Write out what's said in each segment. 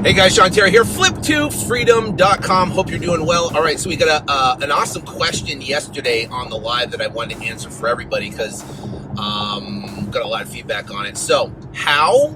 Hey guys, Sean Terry here, Flip2Freedom.com. Hope you're doing well. All right, so we got an awesome question yesterday on the live that I wanted to answer for everybody because got a lot of feedback on it. So, how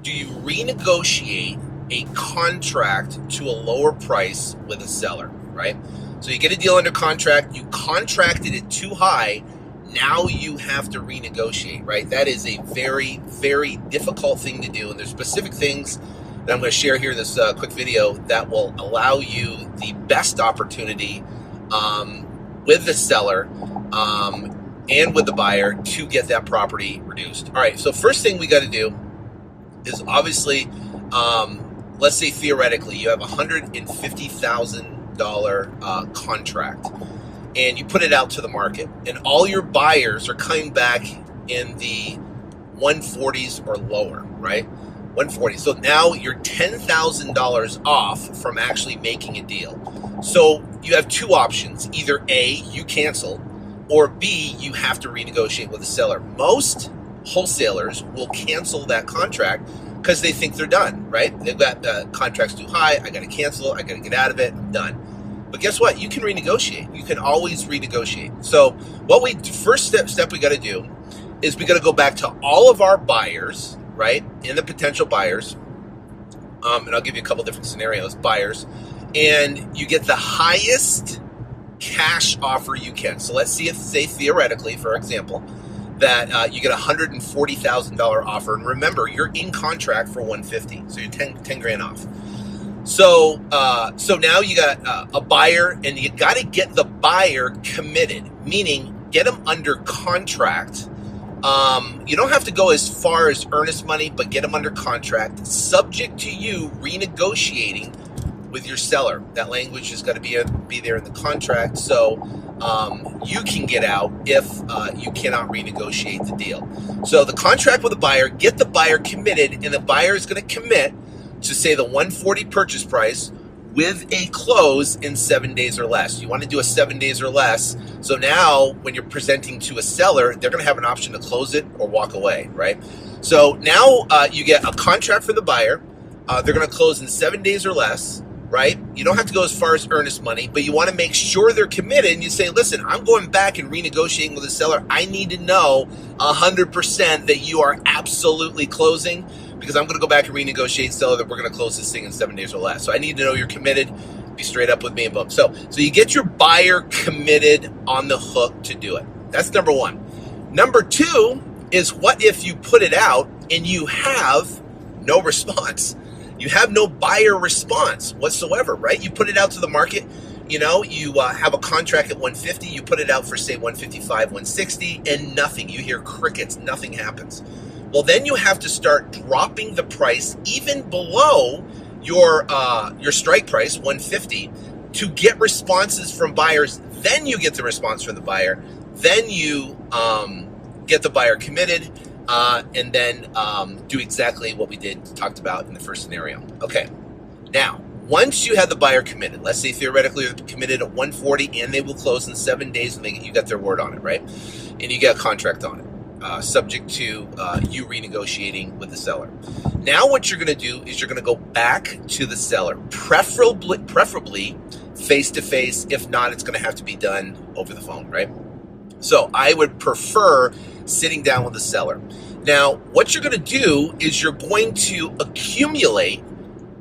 do you renegotiate a contract to a lower price with a seller, right? So you get a deal under contract, you contracted it too high, now you have to renegotiate, right? That is a very, very difficult thing to do, and there's specific things that I'm going to share here in this quick video that will allow you the best opportunity with the seller and with the buyer to get that property reduced. All right, so first thing we got to do is obviously, let's say theoretically you have a $150,000 contract and you put it out to the market and all your buyers are coming back in the 140s or lower, right? 140. So now you're $10,000 off from actually making a deal. So you have two options. Either A, you cancel, or B, you have to renegotiate with the seller. Most wholesalers will cancel that contract because they think they're done, right? They've got the contract's too high. I got to cancel. I got to get out of it. I'm done. But guess what? You can renegotiate. You can always renegotiate. So what first step we got to do is we got to go back to all of our buyers, right, and the potential buyers, and I'll give you a couple different scenarios, buyers, and you get the highest cash offer you can. So let's see if, say theoretically, for example, that you get a $140,000 offer, and remember, you're in contract for $150,000, so you're 10 grand off. So now you got a buyer, and you got to get the buyer committed, meaning get them under contract. You don't have to go as far as earnest money, but get them under contract, subject to you renegotiating with your seller. That language has got to be there in the contract, so you can get out if you cannot renegotiate the deal. So the contract with the buyer, get the buyer committed, and the buyer is going to commit to, say, the 140 purchase price with a close in 7 days or less. You want to do a 7 days or less. So now when you're presenting to a seller, they're going to have an option to close it or walk away, right? So now you get a contract for the buyer. They're going to close in 7 days or less, right? You don't have to go as far as earnest money, but you want to make sure they're committed. And you say, listen, I'm going back and renegotiating with the seller. I need to know 100% that you are absolutely closing, because I'm going to go back and renegotiate, seller, that we're going to close this thing in 7 days or less. So I need to know you're committed. Be straight up with me and boom. So you get your buyer committed on the hook to do it. That's number one. Number two is, what if you put it out and you have no response? You have no buyer response whatsoever, right? You put it out to the market. You know, you have a contract at 150. You put it out for, say, 155, 160, and nothing. You hear crickets. Nothing happens. Well, then you have to start dropping the price even below your strike price, 150, to get responses from buyers. Then you get the response from the buyer. Then you get the buyer committed, and then do exactly what we talked about in the first scenario. Okay, now, once you have the buyer committed, let's say theoretically they're committed at 140 and they will close in 7 days, and you got their word on it, right? And you get a contract on it. Subject to you renegotiating with the seller. Now what you're going to do is you're going to go back to the seller, preferably face-to-face. If not, it's going to have to be done over the phone, right? So I would prefer sitting down with the seller. Now, what you're going to do is you're going to accumulate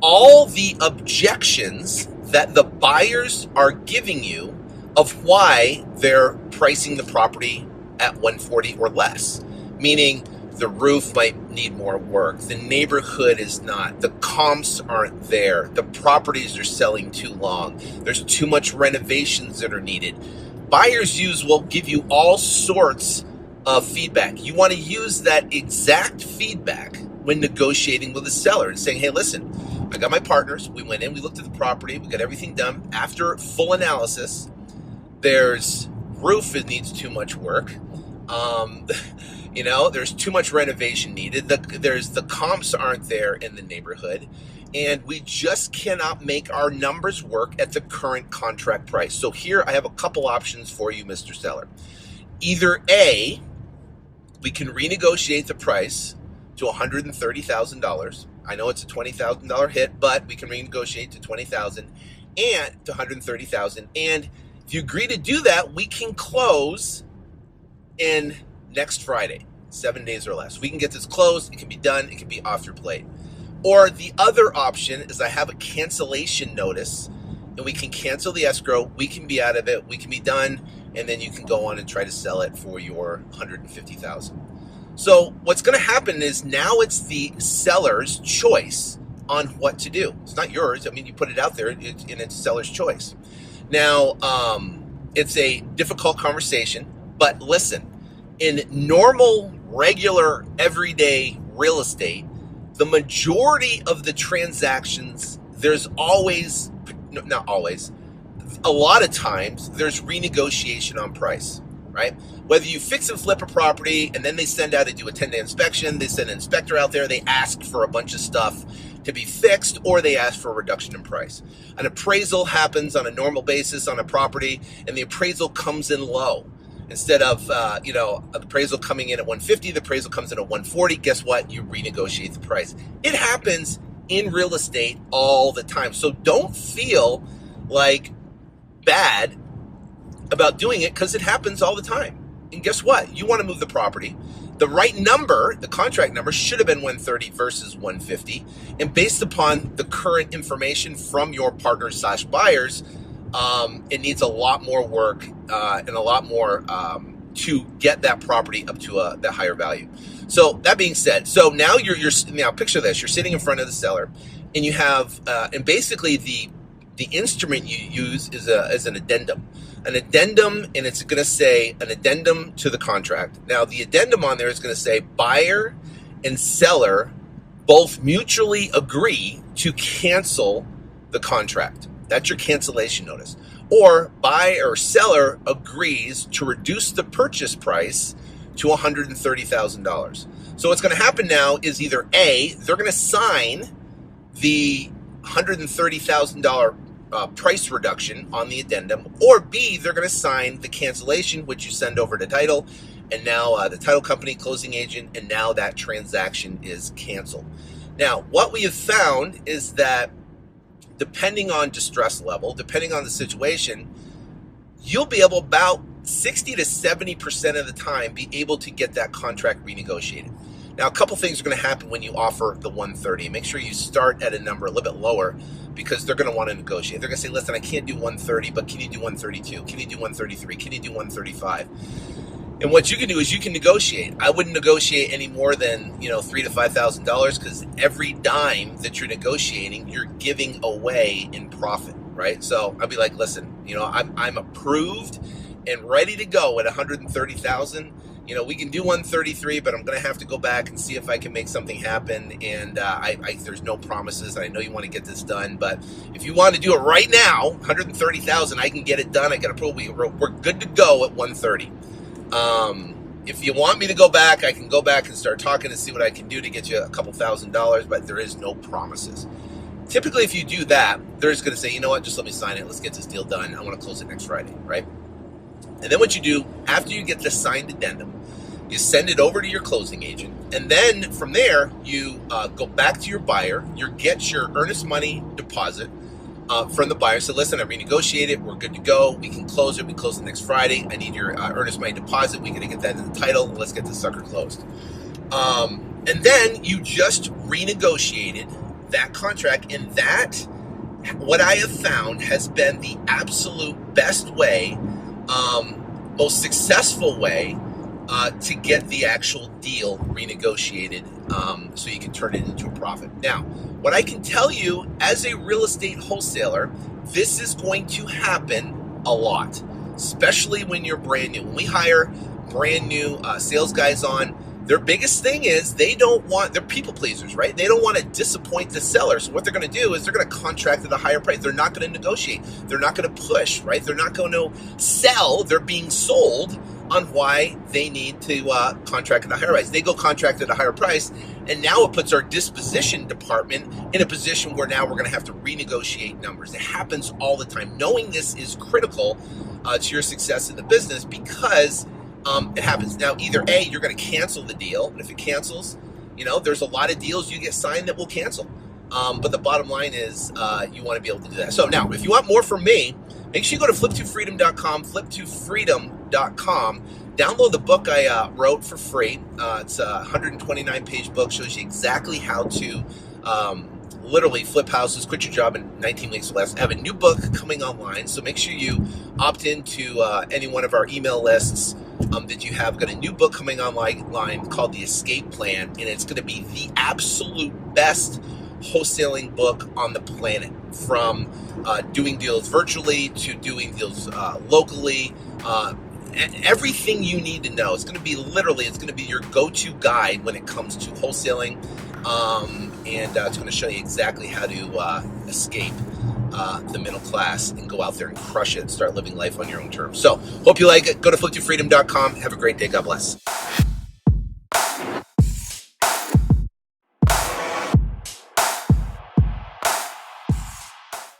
all the objections that the buyers are giving you of why they're pricing the property at 140 or less, meaning the roof might need more work, the neighborhood is not, the comps aren't there, the properties are selling too long, there's too much renovations that are needed. Buyers will give you all sorts of feedback. You want to use that exact feedback when negotiating with a seller and saying, hey, listen, I got my partners, we went in, we looked at the property, we got everything done. After full analysis, there's roof that needs too much work. There's too much renovation needed. The comps aren't there in the neighborhood, and we just cannot make our numbers work at the current contract price. So here I have a couple options for you, Mr. Seller. Either A, we can renegotiate the price to $130,000, I know it's a $20,000 hit, but we can renegotiate to $20,000 and to $130,000. And if you agree to do that, we can close in next Friday, 7 days or less. We can get this closed. It can be done. It can be off your plate. Or the other option is I have a cancellation notice, and we can cancel the escrow. We can be out of it. We can be done, and then you can go on and try to sell it for your $150,000. So what's going to happen is now it's the seller's choice on what to do. It's not yours. I mean, you put it out there, and it's seller's choice. Now, it's a difficult conversation, but listen, in normal, regular, everyday real estate, the majority of the transactions, there's always, not always, a lot of times there's renegotiation on price, right? Whether you fix and flip a property and then they do a 10-day inspection, they send an inspector out there, they ask for a bunch of stuff to be fixed, or they ask for a reduction in price. An appraisal happens on a normal basis on a property, and the appraisal comes in low. Instead of, an appraisal coming in at 150, the appraisal comes in at 140. Guess what? You renegotiate the price. It happens in real estate all the time. So don't feel like bad about doing it, because it happens all the time. And guess what? You want to move the property. The right number, the contract number, should have been 130 versus 150. And based upon the current information from your partners/buyers, it needs a lot more work and a lot more to get that property up to that higher value. So that being said, so now you're now picture this: you're sitting in front of the seller, and you have and basically the instrument you use is an addendum. An addendum, and it's going to say an addendum to the contract. Now, the addendum on there is going to say buyer and seller both mutually agree to cancel the contract. That's your cancellation notice. Or buyer or seller agrees to reduce the purchase price to $130,000. So what's going to happen now is either A, they're going to sign the $130,000 price reduction on the addendum, or B, they're going to sign the cancellation, which you send over to title, and now the title company, closing agent, and now that transaction is canceled. Now, what we have found is that depending on distress level, depending on the situation, you'll be able about 60 to 70% of the time be able to get that contract renegotiated. Now, a couple things are going to happen when you offer the 130. Make sure you start at a number a little bit lower, because they're going to want to negotiate. They're going to say, listen, I can't do 130, but can you do 132? Can you do 133? Can you do 135? And what you can do is you can negotiate. I wouldn't negotiate any more than, $3,000 to $5,000, because every dime that you're negotiating, you're giving away in profit, right? So I'd be like, listen, I'm approved and ready to go at 130,000. We can do 133, but I'm going to have to go back and see if I can make something happen. And there's no promises. I know you want to get this done, but if you want to do it right now, 130,000, I can get it done. I got approval. We're good to go at 130. If you want me to go back, I can go back and start talking and see what I can do to get you a couple $1,000s, but there is no promises. Typically, if you do that, they're just going to say, you know what, just let me sign it. Let's get this deal done. I want to close it next Friday, right? And then what you do, after you get the signed addendum, you send it over to your closing agent. And then from there, you go back to your buyer. You get your earnest money deposit from the buyer. So listen, I renegotiated. We're good to go. We can close it. We close it next Friday. I need your earnest money deposit. We got to get that in the title. Let's get this sucker closed. And then you just renegotiated that contract. And that, what I have found, has been the absolute best way, most successful way to get the actual deal renegotiated, so you can turn it into a profit. Now, what I can tell you as a real estate wholesaler, this is going to happen a lot, especially when you're brand new. When we hire brand new sales guys on, their biggest thing is they're people pleasers, right? They don't want to disappoint the seller. So what they're going to do is they're going to contract at a higher price. They're not going to negotiate. They're not going to push, right? They're not going to sell. They're being sold on why they need to contract at a higher price. They go contract at a higher price, and now it puts our disposition department in a position where now we're going to have to renegotiate numbers. It happens all the time. Knowing this is critical to your success in the business, because it happens. Now, either A, you're going to cancel the deal, and if it cancels, There's a lot of deals you get signed that will cancel. But the bottom line is you want to be able to do that. So now, if you want more from me, make sure you go to Flip2Freedom.com, Flip2Freedom.com. Download the book I wrote for free. It's a 129-page book, shows you exactly how to literally flip houses, quit your job in 19 weeks or less. I have a new book coming online, so make sure you opt into any one of our email lists that you have. Got a new book coming online called The Escape Plan, and it's going to be the absolute best wholesaling book on the planet, from doing deals virtually to doing deals locally. Everything you need to know. It's going to be your go-to guide when it comes to wholesaling. And it's going to show you exactly how to escape the middle class and go out there and crush it and start living life on your own terms. So, hope you like it. Go to Flip2Freedom.com. Have a great day. God bless.